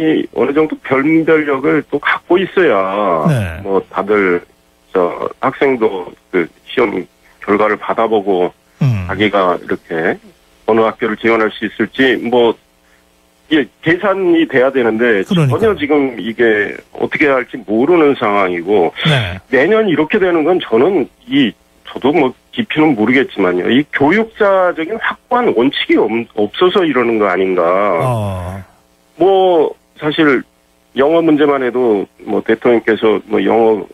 학생이 어느 정도 변별력을 또 갖고 있어야 네. 뭐 다들 학생도 그 시험 결과를 받아보고 자기가 이렇게 어느 학교를 지원할 수 있을지 뭐 이게 계산이 돼야 되는데 그러니까. 전혀 지금 이게 어떻게 할지 모르는 상황이고 네. 매년 이렇게 되는 건 저도 뭐 깊이는 모르겠지만요. 이 교육자적인 확고한 원칙이 없어서 이러는 거 아닌가. 뭐 사실 영어 문제만 해도 뭐 대통령께서 뭐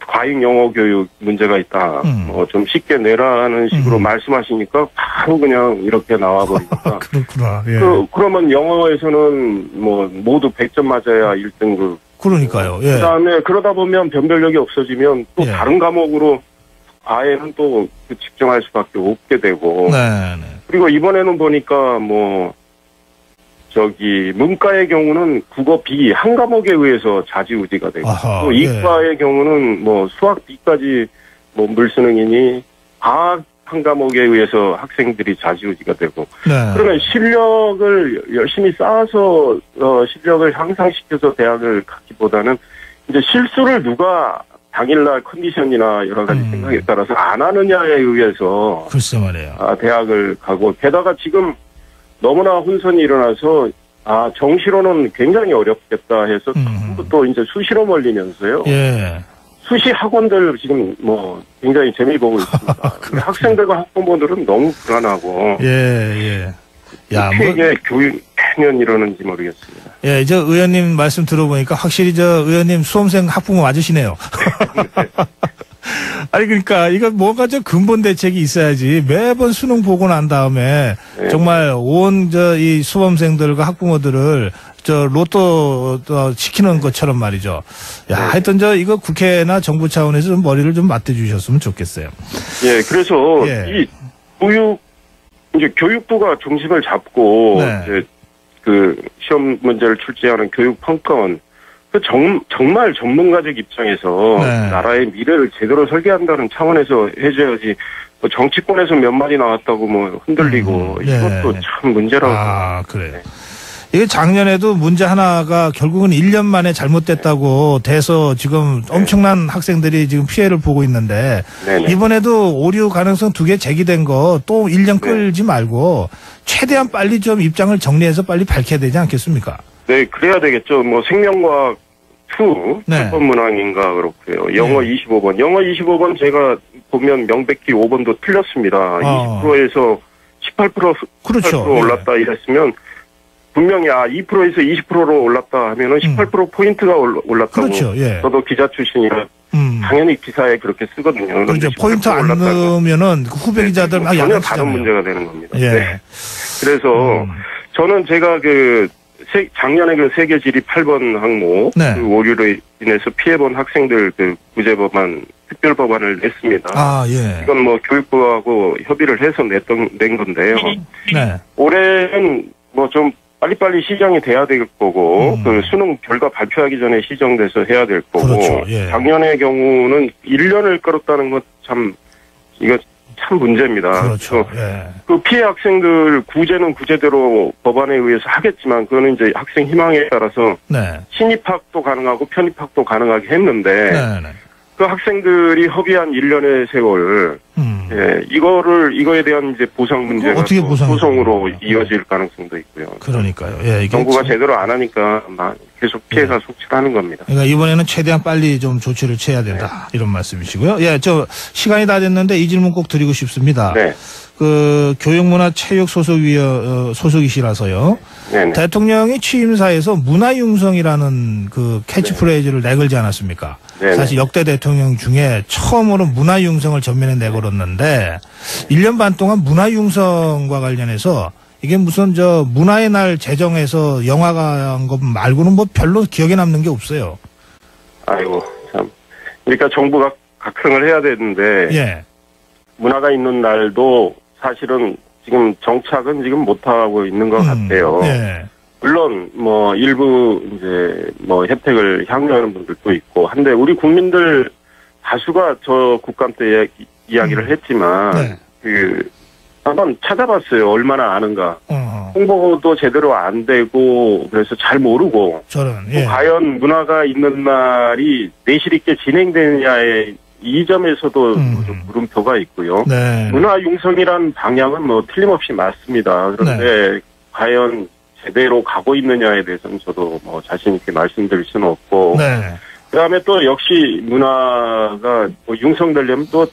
과잉 영어 교육 문제가 있다. 뭐 좀 쉽게 내라는 식으로 말씀하시니까 바로 그냥 이렇게 나와버리니까. 그렇구나. 예. 그러면 영어에서는 뭐 모두 100점 맞아야 1등급. 그러니까요. 예. 그다음에 그러다 보면 변별력이 없어지면 또 예. 다른 과목으로 아예는 또 집중할 수밖에 없게 되고. 네. 그리고 이번에는 보니까 문과의 경우는 국어 B 한 과목에 의해서 좌지우지가 되고, 또 이과의 경우는 뭐 수학 B까지 뭐 물수능이니 과학 한 과목에 의해서 학생들이 좌지우지가 되고, 그러면 실력을 열심히 쌓아서 실력을 향상시켜서 대학을 가기보다는 이제 실수를 누가 당일날 컨디션이나 여러 가지 생각에 따라서 안 하느냐에 의해서 글쎄 말이에요. 대학을 가고, 게다가 지금 너무나 혼선이 일어나서 정시로는 굉장히 어렵겠다 해서 전부 또 이제 수시로 몰리면서요. 예. 수시 학원들 지금 뭐 굉장히 재미 보고 있습니다. 학생들과 학부모들은 너무 불안하고. 예. 어떻게 교육 매년 이러는지 모르겠습니다. 예, 의원님 말씀 들어보니까 확실히 의원님 수험생 학부모 맞으시네요. 아니 그러니까 이거 뭔가 근본 대책이 있어야지 매번 수능 보고 난 다음에 정말 온 이 수험생들과 학부모들을 로또 시키는 것처럼 말이죠. 하여튼 이거 국회나 정부 차원에서 좀 머리를 좀 맞대주셨으면 좋겠어요. 예, 그래서 이 교육부가 중심을 잡고 이제 그 시험 문제를 출제하는 교육평가원 정말 전문가적 입장에서 나라의 미래를 제대로 설계한다는 차원에서 해줘야지 뭐 정치권에서 몇 마디 나왔다고 뭐 흔들리고 이것도 참 문제라고. 그래요. 이게 작년에도 문제 하나가 결국은 1년 만에 잘못됐다고 돼서 지금 엄청난 학생들이 지금 피해를 보고 있는데 이번에도 오류 가능성 2개 제기된 거 또 1년 끌지 말고 최대한 빨리 좀 입장을 정리해서 빨리 밝혀야 되지 않겠습니까? 네, 그래야 되겠죠. 뭐 생명과학 2, 3번 문항인가 그렇고요. 영어 25번. 영어 25번 제가 보면 명백히 5번도 틀렸습니다. 20%에서 18% 그렇죠. 올랐다 이랬으면 분명히 2%에서 20%로 올랐다 하면은 18% 포인트가 올랐다고. 그렇죠. 예. 저도 기자 출신이라 당연히 기사에 그렇게 쓰거든요. 그렇죠. 포인트 안 넣으면은 후배 기자들 막 전혀 다른 문제가 되는 겁니다. 예. 그래서 저는 제가 작년에 세계 지리 8번 항목 그 오류로 인해서 피해본 학생들 구제 법안 특별 법안을 냈습니다. 이건 뭐 교육부하고 협의를 해서 낸 건데요. 올해는 뭐 좀 빨리빨리 시정이 돼야 될 거고 수능 결과 발표하기 전에 시정돼서 해야 될 거고. 그렇죠. 작년의 경우는 1년을 끌었다는 것 이거 참 문제입니다. 그렇죠. 그 피해 학생들 구제는 구제대로 법안에 의해서 하겠지만 그거는 이제 학생 희망에 따라서 신입학도 가능하고 편입학도 가능하게 했는데 그 학생들이 허비한 1년의 세월 이거에 대한 이제 보상 문제가 어떻게 소송으로 이어질 가능성도 있고요. 그러니까요. 정부가 제대로 안 하니까 계속 피해가 속출하는 겁니다. 그러니까 이번에는 최대한 빨리 좀 조치를 취해야 된다. 이런 말씀이시고요. 시간이 다 됐는데 이 질문 꼭 드리고 싶습니다. 교육문화체육 소속이시라서요. 대통령이 취임사에서 문화융성이라는 그 캐치프레이즈를 내걸지 않았습니까? 사실 역대 대통령 중에 처음으로 문화융성을 전면에 내걸었는데 1년 반 동안 문화융성과 관련해서 이게 무슨 문화의 날 제정해서 영화가 한 것 말고는 뭐 별로 기억에 남는 게 없어요. 아이고 참. 그러니까 정부가 각성을 해야 되는데 문화가 있는 날도 사실은 지금 정착은 지금 못하고 있는 것 같아요. 물론 뭐 일부 이제 뭐 혜택을 향유하는 분들도 있고 한데 우리 국민들 다수가 저 국감 때 이야기를 했지만 한번 찾아봤어요. 얼마나 아는가. 홍보도 제대로 안 되고 그래서 잘 모르고. 저는 과연 문화가 있는 날이 내실 있게 진행되느냐에 이 점에서도 좀 물음표가 있고요. 네. 문화 융성이란 방향은 뭐 틀림없이 맞습니다. 그런데 과연 제대로 가고 있느냐에 대해서는 저도 뭐 자신 있게 말씀드릴 수는 없고. 그다음에 또 역시 문화가 뭐 융성되려면 또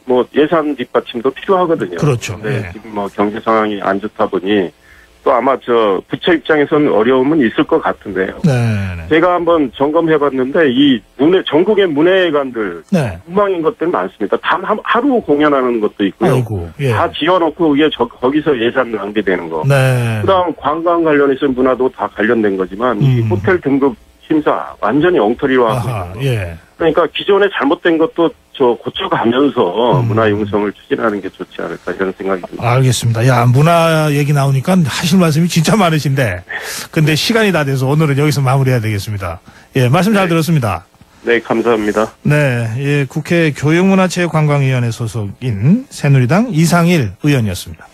뭐 예산 뒷받침도 필요하거든요. 그렇죠. 네. 지금 뭐 경제 상황이 안 좋다 보니 또 아마 부처 입장에서는 어려움은 있을 것 같은데요. 제가 한번 점검해봤는데 이 전국의 문예관들 엉망인 것들 많습니다. 단 하루 공연하는 것도 있고요. 아이고, 다 지어놓고 거기서 예산 낭비되는 거. 그다음 관광 관련해서 문화도 다 관련된 거지만 이 호텔 등급 심사 완전히 엉터리로 하고 그러니까 기존에 잘못된 것도 고쳐가면서 문화 융성을 추진하는 게 좋지 않을까 이런 생각이 듭니다. 알겠습니다. 야, 문화 얘기 나오니까 하실 말씀이 진짜 많으신데 근데 시간이 다 돼서 오늘은 여기서 마무리해야 되겠습니다. 말씀 잘 들었습니다. 네, 감사합니다. 네, 국회 교육문화체육관광위원회 소속인 새누리당 이상일 의원이었습니다.